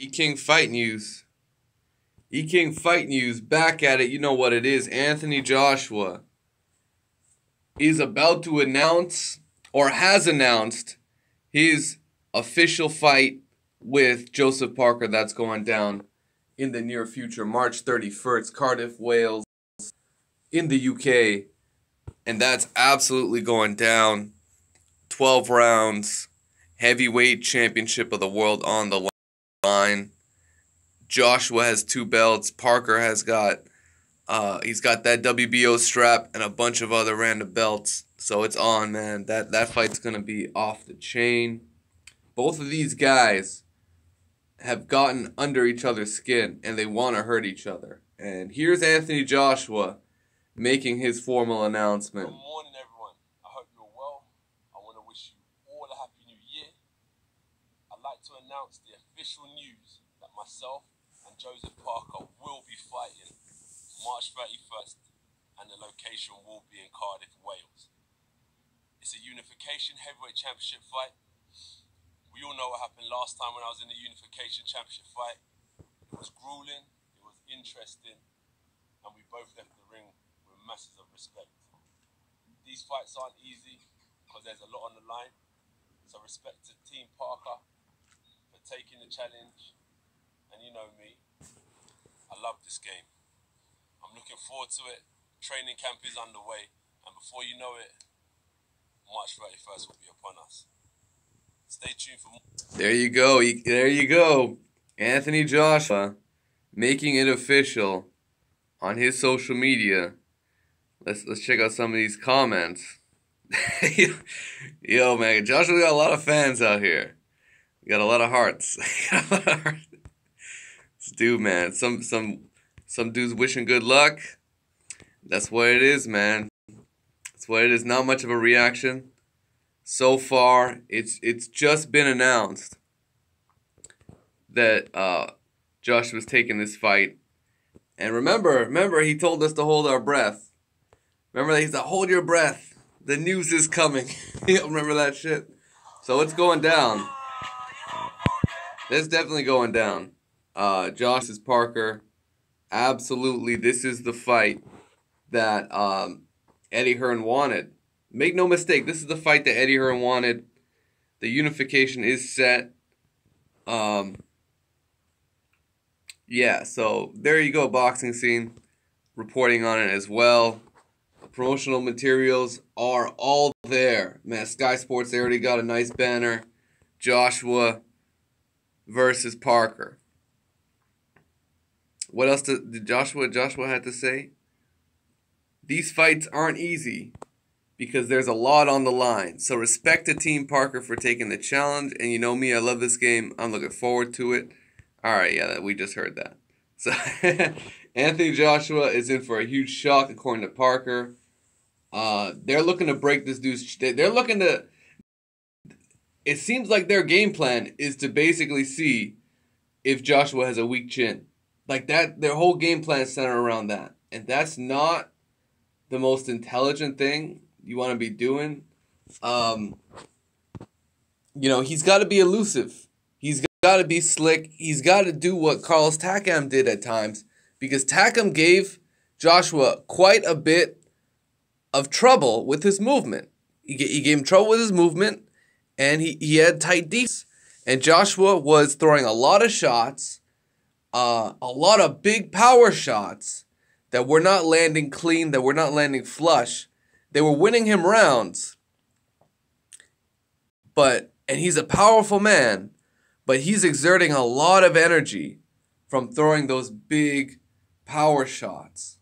E-King Fight News. E-King Fight News, back at it. You know what it is. Anthony Joshua is about to announce, or has announced, his official fight with Joseph Parker. That's going down in the near future, March 31st, Cardiff, Wales, in the UK. And that's absolutely going down. 12 rounds, heavyweight championship of the world on the line. Joshua has 2 belts. Parker has got, he's got that WBO strap and a bunch of other random belts. So it's on, man. That fight's gonna be off the chain. Both of these guys have gotten under each other's skin and they want to hurt each other. And here's Anthony Joshua making his formal announcement. Good morning, everyone. I hope you're well. I want to wish you all a happy new year. I'd like to announce the official news that myself and Joseph Parker will be fighting March 31st, and the location will be in Cardiff, Wales. It's a unification heavyweight championship fight. We all know what happened last time when I was in the unification championship fight. It was grueling, it was interesting, and we both left the ring with masses of respect. These fights aren't easy because there's a lot on the line. So respect to Team Parker for taking the challenge. And you know me, I love this game. I'm looking forward to it. Training camp is underway, and before you know it, March 31st will be upon us. Stay tuned for more. There you go. There you go. Anthony Joshua making it official on his social media. Let's check out some of these comments. Yo, man, Joshua got a lot of fans out here. We got a lot of hearts. This dude, man. Some dudes wishing good luck. That's what it is, man. That's what it is. Not much of a reaction. So far, it's just been announced that Joshua's taking this fight. And remember, he told us to hold our breath. Remember that he said, hold your breath. The news is coming. You remember that shit? So it's going down. It's definitely going down. Josh is Parker. Absolutely, this is the fight that Eddie Hearn wanted. Make no mistake, this is the fight that Eddie Hearn wanted. The unification is set. Yeah, so there you go, Boxing Scene reporting on it as well. The promotional materials are all there. Man, Sky Sports, they already got a nice banner. Joshua versus Parker. What else did Joshua had to say? These fights aren't easy because there's a lot on the line. So respect to Team Parker for taking the challenge. And you know me, I love this game. I'm looking forward to it. All right, yeah, we just heard that. So Anthony Joshua is in for a huge shock, according to Parker. They're looking to break this dude's... They're looking to... It seems like their game plan is to basically see if Joshua has a weak chin. Like that, their whole game plan is centered around that. And that's not the most intelligent thing you want to be doing. You know, he's got to be elusive. He's got to be slick. He's got to do what Carlos Takam did at times. Because Takam gave Joshua quite a bit of trouble with his movement. He gave him trouble with his movement. And he had tight defense. And Joshua was throwing a lot of shots. A lot of big power shots that were not landing clean, that were not landing flush. They were winning him rounds. And he's a powerful man, but he's exerting a lot of energy from throwing those big power shots.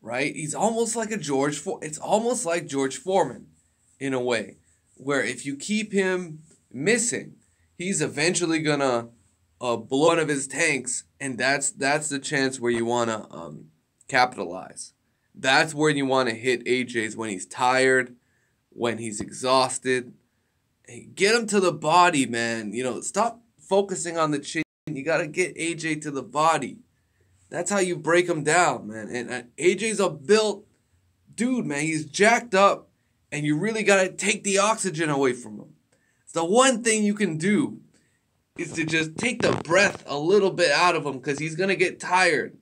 Right? He's almost like it's almost like George Foreman in a way, where if you keep him missing, he's eventually gonna blow one of his tanks, and that's the chance where you want to capitalize. That's where you want to hit AJ's when he's tired, when he's exhausted. Hey, get him to the body, man. You know, stop focusing on the chin. You got to get AJ to the body. That's how you break him down, man. And AJ's a built dude, man. He's jacked up, and you really got to take the oxygen away from him. It's the one thing you can do is to just take the breath a little bit out of him because he's going to get tired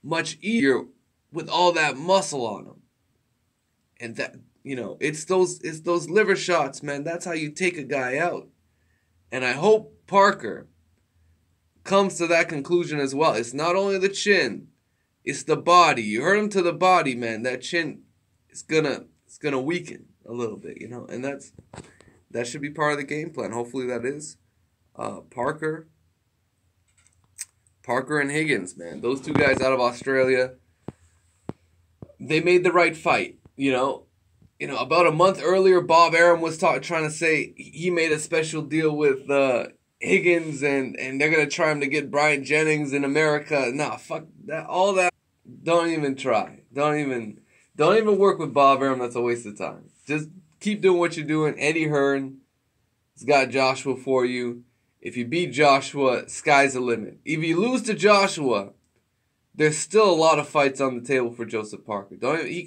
much easier with all that muscle on him. And that, it's those liver shots, man. That's how you take a guy out. And I hope Parker comes to that conclusion as well. It's not only the chin, it's the body. You hurt him to the body, man. That chin is gonna weaken a little bit, and that should be part of the game plan. Hopefully that is. Parker and Higgins, man. Those two guys out of Australia, they made the right fight. About a month earlier, Bob Arum was trying to say he made a special deal with Higgins and they're going to try him to get Bryant Jennings in America. Nah, fuck that. All that. Don't even try. Don't even work with Bob Arum. That's a waste of time. Just keep doing what you're doing. Eddie Hearn has got Joshua for you. If you beat Joshua, sky's the limit. If you lose to Joshua, there's still a lot of fights on the table for Joseph Parker. He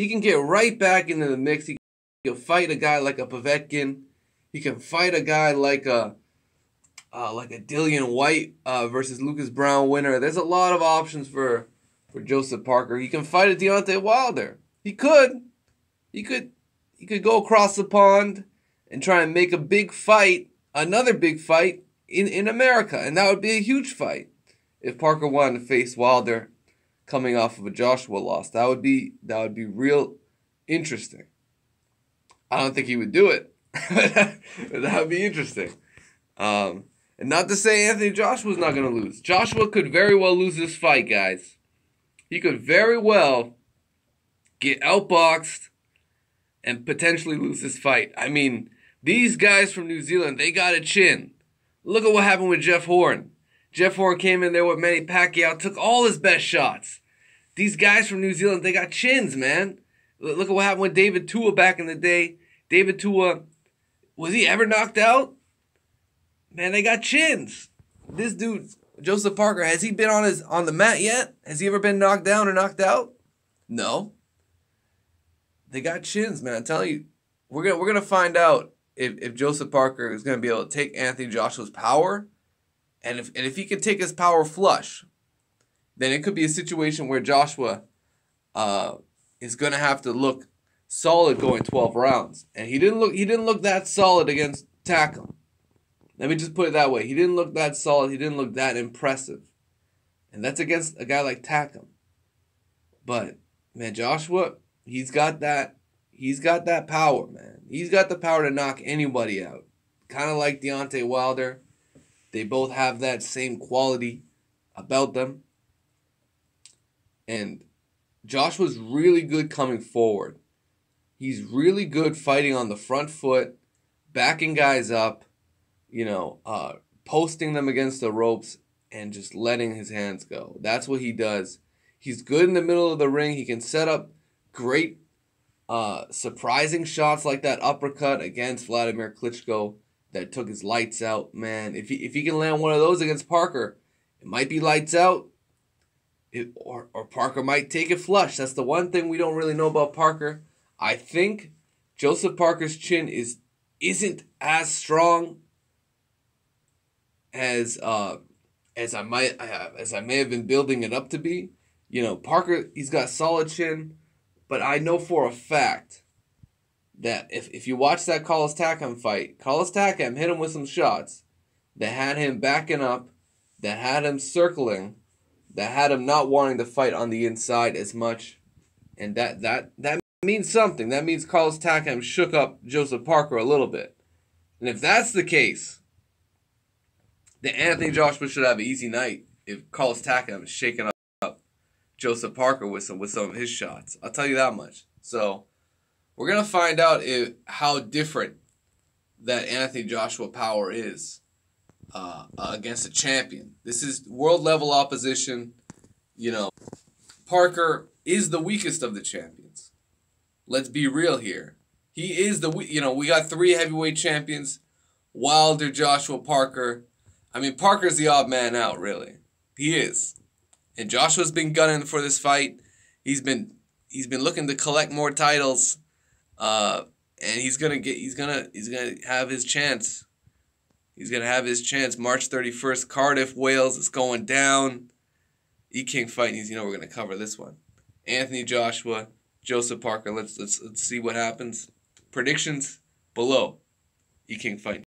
can get right back into the mix. He can fight a guy like a Povetkin. He can fight a guy like a Dillian White versus Lucas Brown winner. There's a lot of options for Joseph Parker. He can fight a Deontay Wilder. He could go across the pond and try and make a big fight, another big fight in America, and that would be a huge fight if Parker wanted to face Wilder coming off of a Joshua loss. That would be real interesting. I don't think he would do it, but that would be interesting. And not to say Anthony Joshua's not going to lose. Joshua could very well lose this fight, guys. He could very well get outboxed and potentially lose this fight. I mean, these guys from New Zealand, they got a chin. Look at what happened with Jeff Horn. Jeff Horn came in there with Manny Pacquiao, took all his best shots. These guys from New Zealand, they got chins, man. Look at what happened with David Tua back in the day. David Tua, was he ever knocked out? Man, they got chins. This dude, Joseph Parker, has he been on the mat yet? Has he ever been knocked down or knocked out? No. They got chins, man. I'm telling you, we're gonna find out if Joseph Parker is gonna be able to take Anthony Joshua's power, and if he can take his power flush, then it could be a situation where Joshua is gonna have to look solid going 12 rounds, and he didn't look that solid against Takam. Let me just put it that way. He didn't look that solid. He didn't look that impressive, and that's against a guy like Takam. But man, Joshua, he's got that power, man. He's got the power to knock anybody out. Kind of like Deontay Wilder. They both have that same quality about them. And Joshua's really good coming forward. He's really good fighting on the front foot, backing guys up, posting them against the ropes and just letting his hands go. That's what he does. He's good in the middle of the ring. He can set up great surprising shots like that uppercut against Vladimir Klitschko that took his lights out. Man, if he can land one of those against Parker, it might be lights out. Or Parker might take it flush. That's the one thing we don't really know about Parker. I think Joseph Parker's chin isn't as strong as I may have been building it up to be. Parker, he's got a solid chin, but I know for a fact that if you watch that Carlos Takam fight, Carlos Takam hit him with some shots that had him backing up, that had him circling, that had him not wanting to fight on the inside as much, and that means something. That means Carlos Takam shook up Joseph Parker a little bit. And if that's the case, then Anthony Joshua should have an easy night if Carlos Takam is shaking up Joseph Parker with some of his shots. I'll tell you that much. So we're going to find out how different that Anthony Joshua power is against a champion. This is world-level opposition. Parker is the weakest of the champions. Let's be real here. He is we got 3 heavyweight champions, Wilder, Joshua, Parker. I mean, Parker's the odd man out, really. He is. And Joshua's been gunning for this fight. He's been looking to collect more titles. And he's gonna have his chance He's going to have his chance March 31st. Cardiff, Wales. It's going down. E-King fighting. We're going to cover this one. Anthony Joshua, Joseph Parker. Let's see what happens. Predictions below. E-King fighting.